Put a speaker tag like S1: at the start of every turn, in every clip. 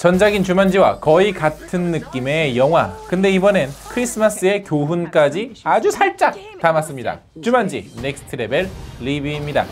S1: 전작인 주만지와 거의 같은 느낌의 영화. 근데 이번엔 크리스마스의 교훈까지 아주 살짝 담았습니다. 주만지 넥스트 레벨 리뷰입니다.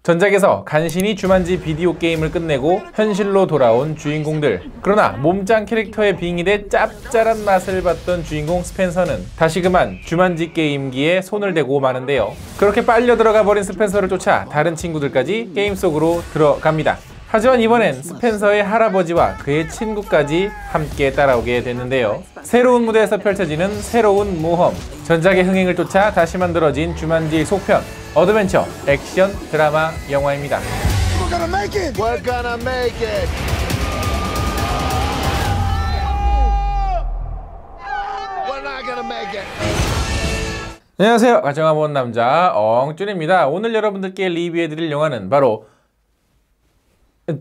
S1: 전작에서 간신히 주만지 비디오 게임을 끝내고 현실로 돌아온 주인공들. 그러나 몸짱 캐릭터의 빙의돼 짭짤한 맛을 봤던 주인공 스펜서는 다시 그만 주만지 게임기에 손을 대고 마는데요. 그렇게 빨려 들어가 버린 스펜서를 쫓아 다른 친구들까지 게임 속으로 들어갑니다. 하지만 이번엔 스펜서의 할아버지와 그의 친구까지 함께 따라오게 됐는데요. 새로운 무대에서 펼쳐지는 새로운 모험. 전작의 흥행을 쫓아 다시 만들어진 주만지 속편 어드벤처 액션 드라마 영화입니다.
S2: We're gonna make it. We're gonna make it. We're not gonna make it.
S1: 안녕하세요. 가정아 본 남자 엉준입니다. 오늘 여러분들께 리뷰해드릴 영화는 바로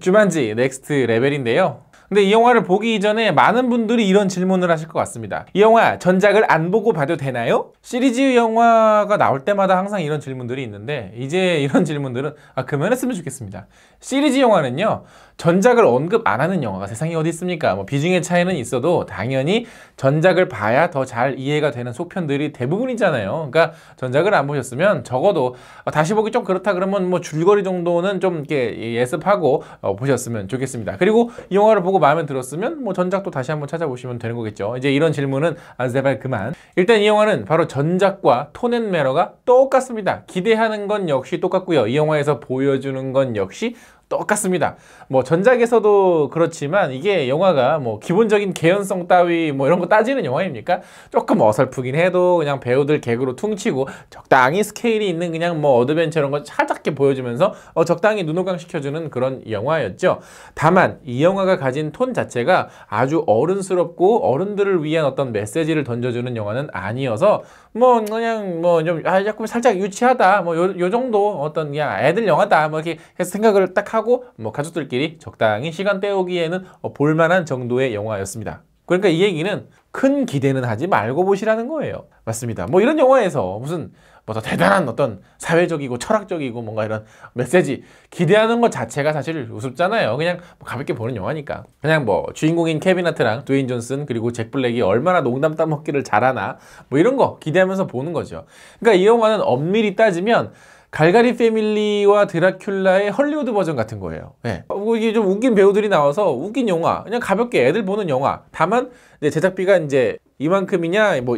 S1: 주만지 넥스트 레벨인데요. 근데 이 영화를 보기 이전에 많은 분들이 이런 질문을 하실 것 같습니다. 이 영화 전작을 안 보고 봐도 되나요? 시리즈 영화가 나올 때마다 항상 이런 질문들이 있는데 이제 이런 질문들은 그만했으면 좋겠습니다. 시리즈 영화는요, 전작을 언급 안 하는 영화가 세상에 어디 있습니까? 뭐 비중의 차이는 있어도 당연히 전작을 봐야 더 잘 이해가 되는 속편들이 대부분이잖아요. 그러니까 전작을 안 보셨으면 적어도 다시 보기 좀 그렇다 그러면 뭐 줄거리 정도는 좀 이렇게 예습하고 보셨으면 좋겠습니다. 그리고 이 영화를 보고 마음에 들었으면 뭐 전작도 다시 한번 찾아보시면 되는 거겠죠. 이제 이런 질문은 제발 그만. 일단 이 영화는 바로 전작과 톤 앤 매너가 똑같습니다. 기대하는 건 역시 똑같고요. 이 영화에서 보여주는 건 역시 똑같습니다. 뭐 전작에서도 그렇지만 이게 영화가 뭐 기본적인 개연성 따위 뭐 이런 거 따지는 영화입니까? 조금 어설프긴 해도 그냥 배우들 개그로 퉁치고 적당히 스케일이 있는 그냥 뭐 어드벤처 이런 거 살짝게 보여주면서 적당히 눈호강 시켜주는 그런 영화였죠. 다만 이 영화가 가진 톤 자체가 아주 어른스럽고 어른들을 위한 어떤 메시지를 던져주는 영화는 아니어서 뭐 그냥 뭐 좀 자꾸 살짝 유치하다 뭐 요 정도 어떤 그냥 애들 영화다 뭐 이렇게 해서 생각을 딱 하고 뭐 가족들끼리 적당히 시간 때우기에는 볼만한 정도의 영화였습니다. 그러니까 이 얘기는 큰 기대는 하지 말고 보시라는 거예요. 맞습니다. 뭐 이런 영화에서 무슨 뭐 더 대단한 어떤 사회적이고 철학적이고 뭔가 이런 메시지 기대하는 것 자체가 사실 우습잖아요. 그냥 뭐 가볍게 보는 영화니까. 그냥 뭐 주인공인 케빈 하트랑 드웨인 존슨 그리고 잭 블랙이 얼마나 농담 따먹기를 잘하나 뭐 이런 거 기대하면서 보는 거죠. 그러니까 이 영화는 엄밀히 따지면 갈가리 패밀리와 드라큘라의 헐리우드 버전 같은 거예요. 네. 이게 좀 웃긴 배우들이 나와서 웃긴 영화, 그냥 가볍게 애들 보는 영화. 다만 이제 제작비가 이제 이만큼이냐 뭐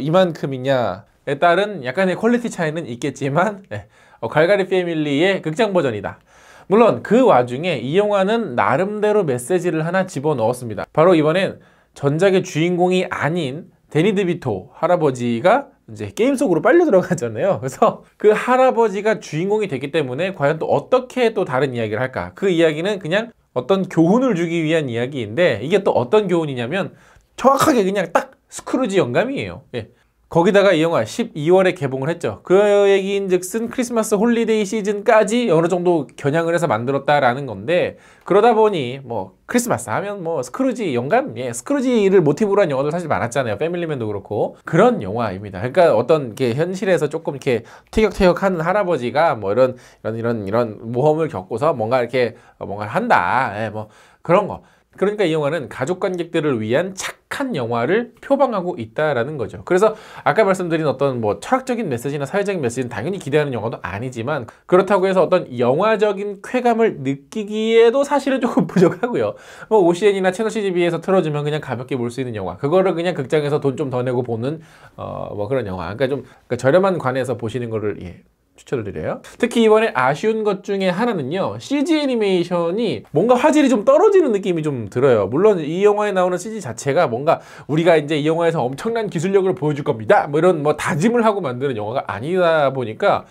S1: 이만큼이냐에 따른 약간의 퀄리티 차이는 있겠지만 갈가리 패밀리의 극장 버전이다. 물론 그 와중에 이 영화는 나름대로 메시지를 하나 집어넣었습니다. 바로 이번엔 전작의 주인공이 아닌 데니 드비토 할아버지가 이제 게임 속으로 빨려 들어가잖아요. 그래서 그 할아버지가 주인공이 됐기 때문에 과연 또 어떻게 또 다른 이야기를 할까? 그 이야기는 그냥 어떤 교훈을 주기 위한 이야기인데 이게 또 어떤 교훈이냐면 정확하게 그냥 딱 스크루지 영감이에요. 예. 거기다가 이 영화 12월에 개봉을 했죠. 그 얘기인즉슨 크리스마스 홀리데이 시즌까지 어느 정도 겨냥을 해서 만들었다라는 건데 그러다 보니 뭐 크리스마스 하면 뭐 스크루지 영감, 스크루지를 모티브로 한 영화도 사실 많았잖아요. 패밀리맨도 그렇고 그런 영화입니다. 그러니까 어떤 게 현실에서 조금 이렇게 티격태격하는 할아버지가 뭐 이런 모험을 겪고서 뭔가 이렇게 뭔가를 한다, 뭐 그런 거. 그러니까 이 영화는 가족 관객들을 위한 착한 영화를 표방하고 있다라는 거죠. 그래서 아까 말씀드린 어떤 뭐 철학적인 메시지나 사회적인 메시지는 당연히 기대하는 영화도 아니지만 그렇다고 해서 어떤 영화적인 쾌감을 느끼기에도 사실은 조금 부족하고요. 뭐 OCN이나 채널 CGV에서 틀어주면 그냥 가볍게 볼 수 있는 영화, 그거를 그냥 극장에서 돈 좀 더 내고 보는 뭐 그런 영화. 그러니까 저렴한 관에서 보시는 거를 추천을 드려요. 특히 이번에 아쉬운 것 중에 하나는요, CG 애니메이션이 뭔가 화질이 좀 떨어지는 느낌이 좀 들어요. 물론 이 영화에 나오는 CG 자체가 뭔가 우리가 이제 이 영화에서 엄청난 기술력을 보여줄 겁니다 뭐 이런 뭐 다짐을 하고 만드는 영화가 아니다 보니까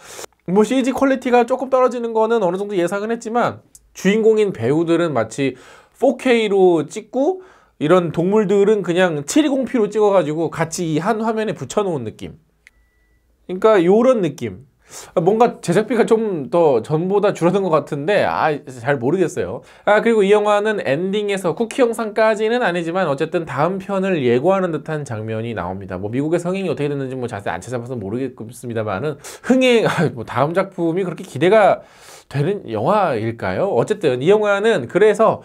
S1: 뭐 CG 퀄리티가 조금 떨어지는 거는 어느 정도 예상은 했지만 주인공인 배우들은 마치 4K로 찍고 이런 동물들은 그냥 720p로 찍어가지고 같이 이 한 화면에 붙여놓은 느낌. 그러니까 요런 느낌. 뭔가 제작비가 좀 더 전보다 줄어든 것 같은데 잘 모르겠어요. 그리고 이 영화는 엔딩에서 쿠키 영상까지는 아니지만 어쨌든 다음 편을 예고하는 듯한 장면이 나옵니다. 뭐 미국의 성행이 어떻게 됐는지 뭐 자세히 안 찾아봐서 모르겠습니다만은 뭐 다음 작품이 그렇게 기대가 되는 영화일까요? 어쨌든 이 영화는 그래서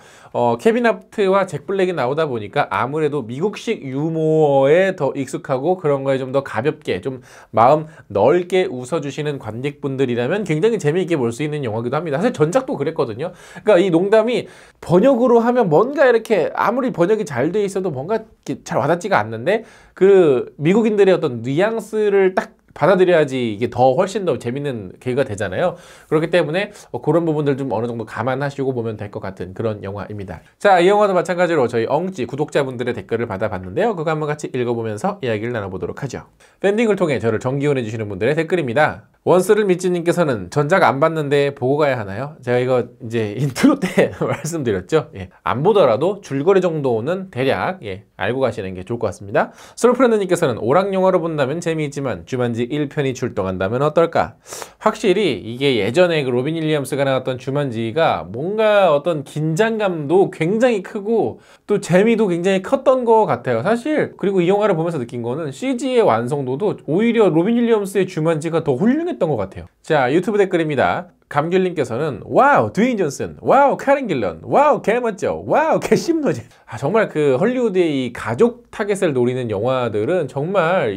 S1: 케빈 하트와 잭 블랙이 나오다 보니까 아무래도 미국식 유머에 더 익숙하고 그런 거에 좀 더 가볍게 좀 마음 넓게 웃어주시는 관객분들이라면 굉장히 재미있게 볼 수 있는 영화기도 합니다. 사실 전작도 그랬거든요. 그러니까 이 농담이 번역으로 하면 뭔가 이렇게 아무리 번역이 잘 돼 있어도 뭔가 잘 와닿지가 않는데 그 미국인들의 어떤 뉘앙스를 딱 받아들여야지 이게 더 훨씬 더 재밌는 계기가 되잖아요. 그렇기 때문에 그런 부분들 좀 어느 정도 감안하시고 보면 될 것 같은 그런 영화입니다. 자, 이 영화도 마찬가지로 저희 엉찌 구독자분들의 댓글을 받아봤는데요. 그거 한번 같이 읽어보면서 이야기를 나눠보도록 하죠. 팬딩을 통해 저를 정기원해주시는 분들의 댓글입니다. 원스를 미찌님께서는 전작 안 봤는데 보고 가야 하나요? 제가 이거 이제 인트로 때 말씀드렸죠. 안 보더라도 줄거리 정도는 대략 알고 가시는 게 좋을 것 같습니다. 솔프렌드님께서는 오락 영화로 본다면 재미있지만 주만지 1편이 출동한다면 어떨까? 확실히 이게 예전에 그 로빈 윌리엄스가 나왔던 주만지가 뭔가 어떤 긴장감도 굉장히 크고 또 재미도 굉장히 컸던 것 같아요. 사실 그리고 이 영화를 보면서 느낀 거는 CG의 완성도도 오히려 로빈 윌리엄스의 주만지가 더 훌륭했던 것 같아요. 자, 유튜브 댓글입니다. 감귤님께서는 와우 드웨인 존슨, 와우 카린 길런, 와우 개멋져, 와우 개심노제. 정말 그 헐리우드의 이 가족 타겟을 노리는 영화들은 정말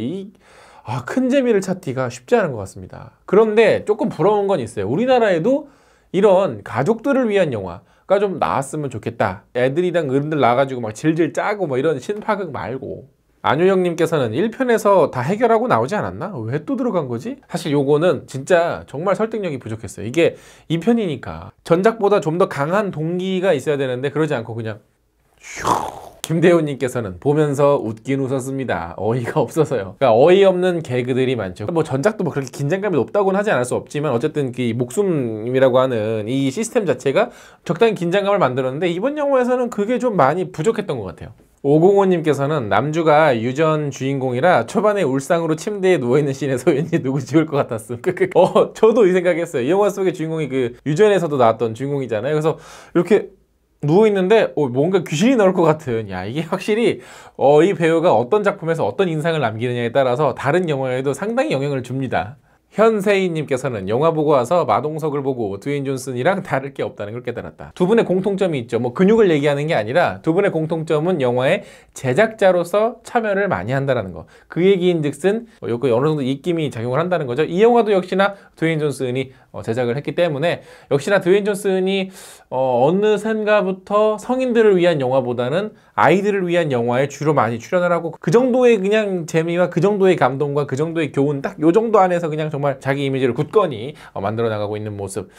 S1: 큰 재미를 찾기가 쉽지 않은 것 같습니다. 그런데 조금 부러운 건 있어요. 우리나라에도 이런 가족들을 위한 영화가 좀 나왔으면 좋겠다. 애들이랑 어른들 나와가지고 막 질질 짜고 뭐 이런 신파극 말고. 안효영님께서는 1편에서 다 해결하고 나오지 않았나? 왜 또 들어간 거지? 사실 요거는 진짜 정말 설득력이 부족했어요. 이게 2편이니까 전작보다 좀 더 강한 동기가 있어야 되는데 그러지 않고 그냥 김대훈님께서는 보면서 웃긴 웃었습니다. 어이가 없어서요. 그러니까 어이없는 개그들이 많죠. 뭐 전작도 뭐 그렇게 긴장감이 높다고는 하지 않을 수 없지만 어쨌든 그 목숨이라고 하는 이 시스템 자체가 적당히 긴장감을 만들었는데 이번 영화에서는 그게 좀 많이 부족했던 것 같아요. 505님께서는 남주가 유전 주인공이라 초반에 울상으로 침대에 누워있는 씬에서 왠지 누구 지울 것 같았음. 저도 이 생각했어요. 이 영화 속의 주인공이 그 유전에서도 나왔던 주인공이잖아요. 그래서 이렇게 누워있는데 뭔가 귀신이 나올 것 같은 이게 확실히 이 배우가 어떤 작품에서 어떤 인상을 남기느냐에 따라서 다른 영화에도 상당히 영향을 줍니다. 현세희님께서는 영화 보고 와서 마동석을 보고 드웨인 존슨이랑 다를 게 없다는 걸 깨달았다. 두 분의 공통점이 있죠. 뭐 근육을 얘기하는 게 아니라 두 분의 공통점은 영화의 제작자로서 참여를 많이 한다는 거. 그 얘기인 즉슨 여기 어느 정도 입김이 작용을 한다는 거죠. 이 영화도 역시나 드웨인 존슨이 제작을 했기 때문에 역시나 드웨인 존슨이 어느샌가부터 성인들을 위한 영화보다는 아이들을 위한 영화에 주로 많이 출연을 하고 그 정도의 그냥 재미와 그 정도의 감동과 그 정도의 교훈 딱 요 정도 안에서 그냥 정말 자기 이미지를 굳건히 만들어 나가고 있는 모습.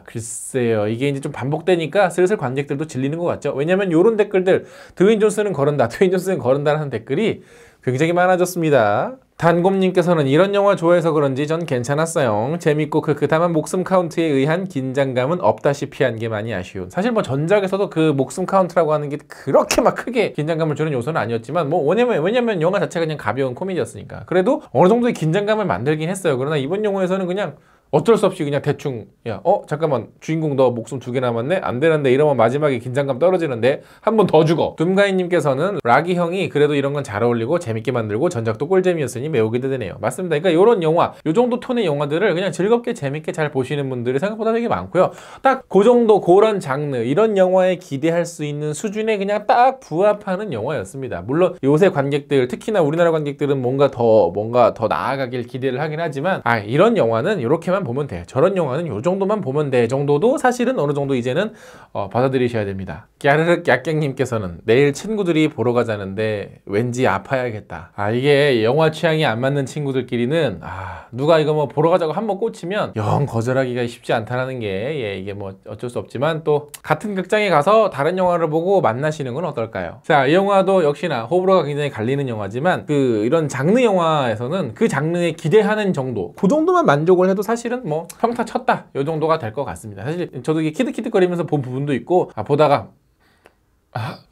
S1: 글쎄요. 이게 이제 좀 반복되니까 슬슬 관객들도 질리는 것 같죠. 왜냐면 요런 댓글들 드웨인 존슨은 거른다, 드웨인 존슨은 거른다라는 댓글이 굉장히 많아졌습니다. 단곰님께서는 이런 영화 좋아해서 그런지 전 괜찮았어요. 재밌고 다만 목숨 카운트에 의한 긴장감은 없다시피 한 게 많이 아쉬운. 사실 뭐 전작에서도 그 목숨 카운트라고 하는 게 그렇게 막 크게 긴장감을 주는 요소는 아니었지만 뭐 왜냐면 영화 자체가 그냥 가벼운 코미디였으니까 그래도 어느 정도의 긴장감을 만들긴 했어요. 그러나 이번 영화에서는 그냥 어쩔 수 없이 그냥 대충 잠깐만 주인공 너 목숨 2개 남았네? 안 되는데 이러면 마지막에 긴장감 떨어지는데 한 번 더 죽어. 둠가이님께서는 락이 형이 그래도 이런 건 잘 어울리고 재밌게 만들고 전작도 꿀잼이었으니 매우 기대되네요. 맞습니다. 그러니까 이런 영화 요 정도 톤의 영화들을 그냥 즐겁게 재밌게 잘 보시는 분들이 생각보다 되게 많고요. 딱 그 정도 그런 장르 이런 영화에 기대할 수 있는 수준에 그냥 딱 부합하는 영화였습니다. 물론 요새 관객들 특히나 우리나라 관객들은 뭔가 더 나아가길 기대를 하긴 하지만 이런 영화는 이렇게만 보면 돼. 저런 영화는 요 정도만 보면 돼. 정도도 사실은 어느 정도 이제는 받아들이셔야 됩니다. 까르륵 약갱님께서는 내일 친구들이 보러 가자는데 왠지 아파야겠다. 이게 영화 취향이 안 맞는 친구들끼리는 누가 이거 뭐 보러 가자고 한번 꽂히면 영 거절하기가 쉽지 않다는 게 이게 뭐 어쩔 수 없지만 또 같은 극장에 가서 다른 영화를 보고 만나시는 건 어떨까요? 자, 이 영화도 역시나 호불호가 굉장히 갈리는 영화지만 이런 장르 영화에서는 그 장르에 기대하는 정도 그 정도만 만족을 해도 사실은 뭐 평타 쳤다 요 정도가 될 것 같습니다. 사실 저도 이게 키득키득거리면서 본 부분도 있고 보다가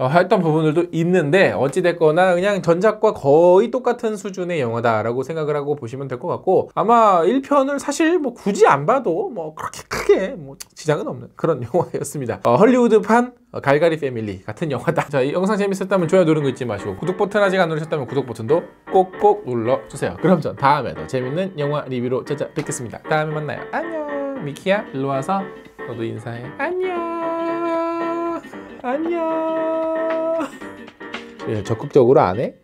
S1: 했던 부분들도 있는데 어찌됐거나 그냥 전작과 거의 똑같은 수준의 영화다라고 생각을 하고 보시면 될 것 같고, 아마 1편을 사실 뭐 굳이 안 봐도 뭐 그렇게 크게 뭐 지장은 없는 그런 영화였습니다. 헐리우드판 갈갈이 패밀리 같은 영화다. 자, 이 영상 재밌었다면 좋아요 누르는 거 잊지 마시고, 구독 버튼 아직 안 누르셨다면 구독 버튼도 꼭꼭 눌러주세요. 그럼 전 다음에 더 재밌는 영화 리뷰로 찾아뵙겠습니다. 다음에 만나요. 안녕. 미키야 일로 와서 너도 인사해. 안녕. 안녕. 왜 적극적으로 안 해?